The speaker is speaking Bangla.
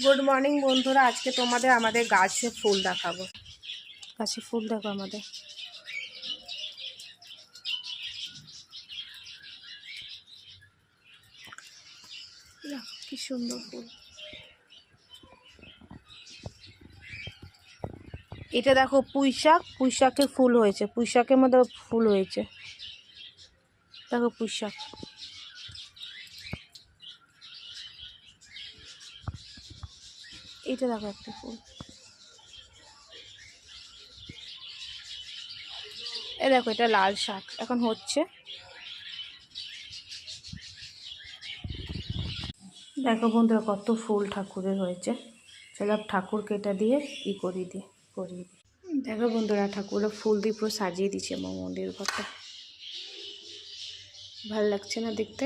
গুড মর্নিং বন্ধুরা, আজকে তোমাদের আমাদের গাছে ফুল দেখাবো। গাছে ফুল দেখো আমাদের। কি সুন্দর ফুল। এটা দেখো পুঁইশাক, পুঁইশাকের ফুল হয়েছে, পুঁইশাকের মধ্যে ফুল হয়েছে। দেখো পুঁইশাক। এটা দেখো একটা ফুল। এ দেখো এটা লাল শাক এখন হচ্ছে। দেখো বন্ধুরা কত ফুল ঠাকুরের হয়েছে। চলো ঠাকুরকে এটা দিয়ে করিয়ে দিই। দেখো বন্ধুরা ঠাকুরের ফুল দিয়ে পুরো সাজিয়ে দিচ্ছে আমার মন্দির ঘরটা। ভালো লাগছে না দেখতে?